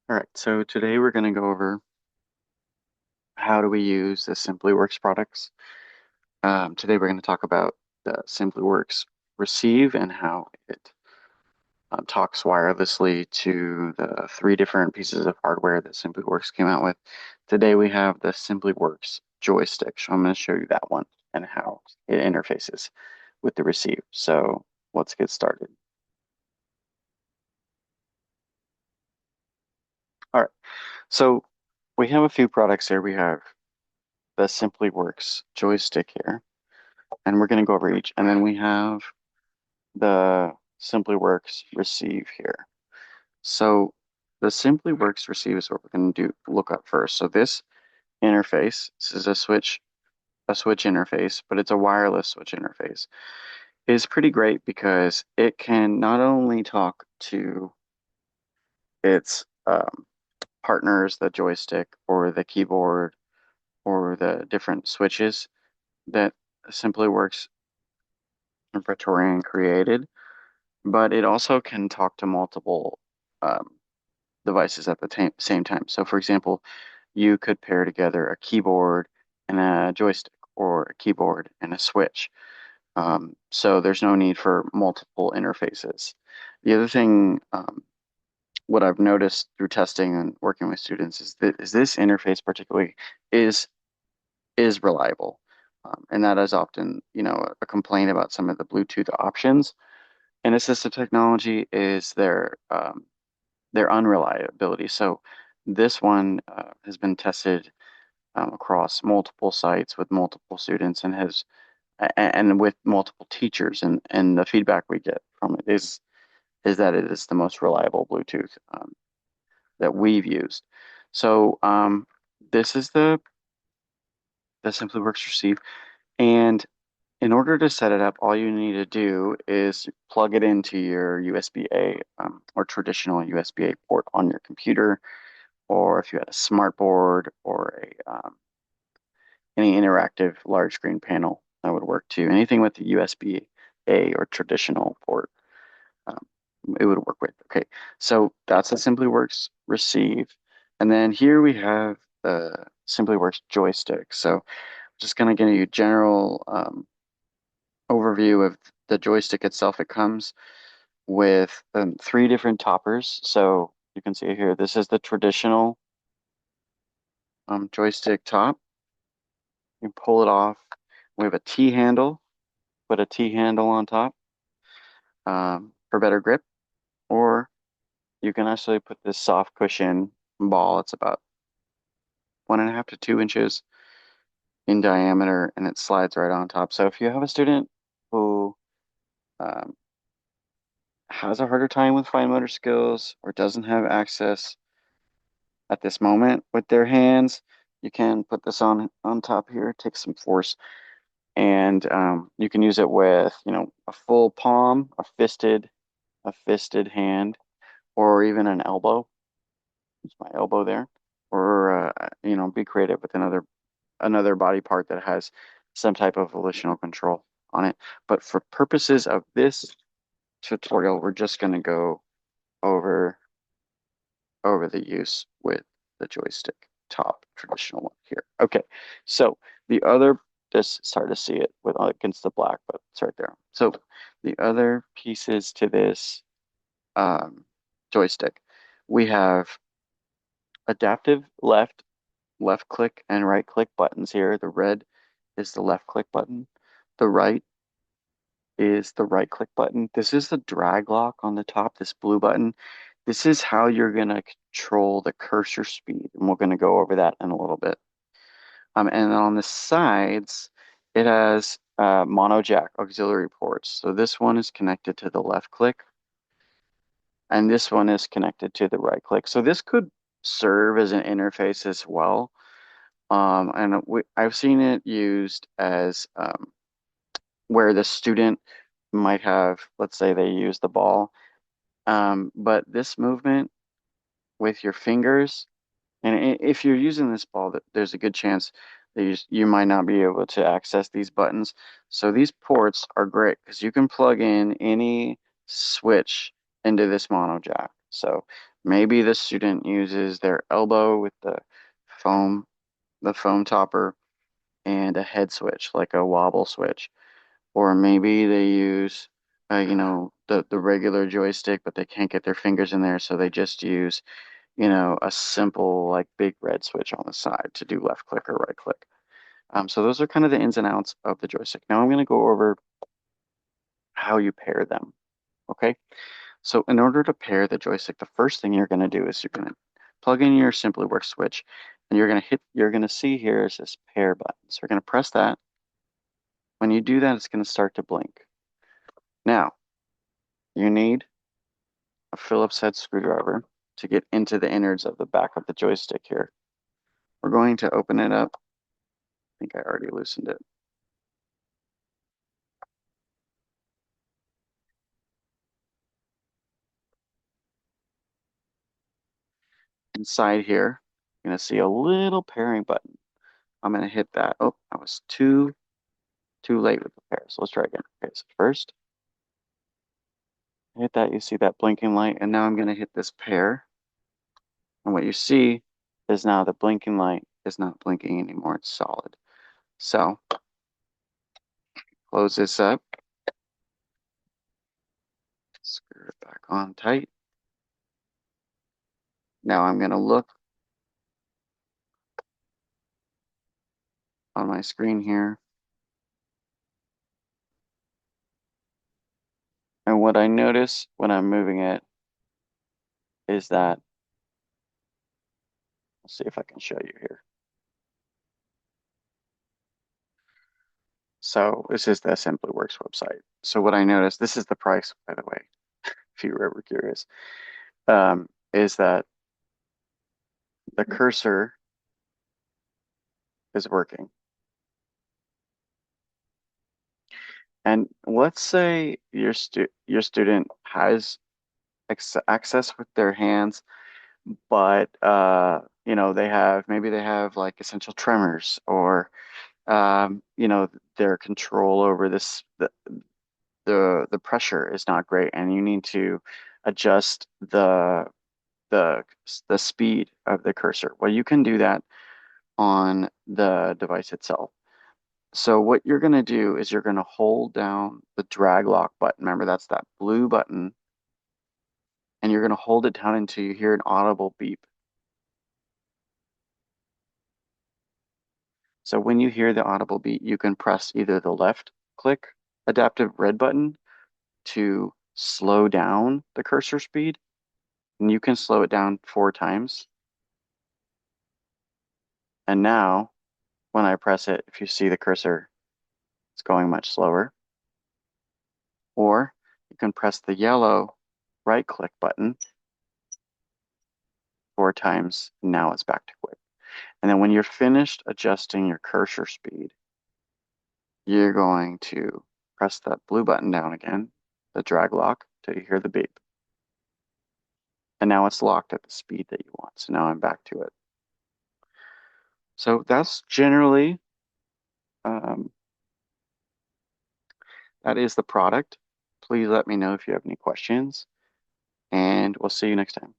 All right, so today we're going to go over how do we use the SimplyWorks products. Today we're going to talk about the SimplyWorks Receive and how it talks wirelessly to the three different pieces of hardware that SimplyWorks came out with. Today we have the SimplyWorks Joystick, so I'm going to show you that one and how it interfaces with the Receive. So let's get started. All right, so we have a few products here. We have the SimplyWorks Joystick here. And we're going to go over each. And then we have the SimplyWorks Receive here. So the SimplyWorks Receive is what we're going to do look up first. So this interface, this is a switch interface, but it's a wireless switch interface, is pretty great because it can not only talk to its partners, the joystick or the keyboard or the different switches that SimplyWorks Praetorian created, but it also can talk to multiple um, devices at the same time. So, for example, you could pair together a keyboard and a joystick, or a keyboard and a switch. So there's no need for multiple interfaces. The other thing, what I've noticed through testing and working with students is this interface particularly is is reliable. And that is often, a complaint about some of the Bluetooth options in assistive technology is their unreliability. So this one has been tested across multiple sites with multiple students and with multiple teachers, and the feedback we get from it is that it is the most reliable Bluetooth that we've used. So this is the SimplyWorks Receive, and in order to set it up, all you need to do is plug it into your USB-A or traditional USB-A port on your computer, or if you had a smart board or any interactive large screen panel, that would work too. Anything with the USB-A or traditional port, um, it would work with. Okay, so that's a SimplyWorks Receive. And then here we have the SimplyWorks Joystick. So just going to give you a general overview of the joystick itself. It comes with three different toppers. So you can see here, this is the traditional joystick top. You pull it off. We have a T handle, put a T handle on top for better grip, or you can actually put this soft cushion ball. It's about 1.5 to 2 inches in diameter, and it slides right on top. So if you have a student who um, has a harder time with fine motor skills or doesn't have access at this moment with their hands, you can put this on top here, take some force, and you can use it with, a full palm, a fisted hand, or even an elbow. Use my elbow there, or be creative with another body part that has some type of volitional control on it. But for purposes of this tutorial, we're just going to go over over the use with the joystick top traditional one here. Okay, so the other, this it's hard to see it with against the black, but it's right there. So the other pieces to this joystick, we have adaptive left click and right click buttons here. The red is the left click button. The right is the right click button. This is the drag lock on the top, this blue button. This is how you're going to control the cursor speed, and we're going to go over that in a little bit. And on the sides, it has mono jack auxiliary ports. So this one is connected to the left click, and this one is connected to the right click. So this could serve as an interface as well. And I've seen it used as where the student might have, let's say they use the ball, but this movement with your fingers, and if you're using this ball, there's a good chance that you might not be able to access these buttons. So these ports are great because you can plug in any switch into this mono jack. So maybe the student uses their elbow with foam, the foam topper and a head switch, like a wobble switch. Or maybe they use, the regular joystick, but they can't get their fingers in there, so they just use, a simple like big red switch on the side to do left click or right click. So those are kind of the ins and outs of the joystick. Now I'm going to go over how you pair them. Okay. So in order to pair the joystick, the first thing you're going to do is you're going to plug in your SimplyWorks switch, and you're going to see here is this pair button. So we're going to press that. When you do that, it's going to start to blink. Now, you need a Phillips head screwdriver to get into the innards of the back of the joystick here. We're going to open it up. I think I already loosened it. Inside here, you're going to see a little pairing button. I'm going to hit that. Oh, I was too late with the pair. So let's try again. Okay, so first, hit that. You see that blinking light. And now I'm going to hit this pair. And what you see is now the blinking light is not blinking anymore. It's solid. So close this up. Screw it back on tight. Now I'm going to look on my screen here. And what I notice when I'm moving it is that, let's see if I can show you here. So this is the SimplyWorks website. So what I noticed, this is the price, by the way, if you were ever curious, is that the cursor is working. And let's say your student has access with their hands, but they have like essential tremors or their control over the pressure is not great, and you need to adjust the the speed of the cursor. Well, you can do that on the device itself. So what you're going to do is you're going to hold down the drag lock button. Remember, that's that blue button, and you're going to hold it down until you hear an audible beep. So when you hear the audible beep, you can press either the left click adaptive red button to slow down the cursor speed, and you can slow it down 4 times. And now, when I press it, if you see the cursor, it's going much slower. Or you can press the yellow right click button 4 times, and now it's back to quick. And then when you're finished adjusting your cursor speed, you're going to press that blue button down again, the drag lock, till you hear the beep. And now it's locked at the speed that you want. So now I'm back to it. So that's generally, um, that is the product. Please let me know if you have any questions, and we'll see you next time.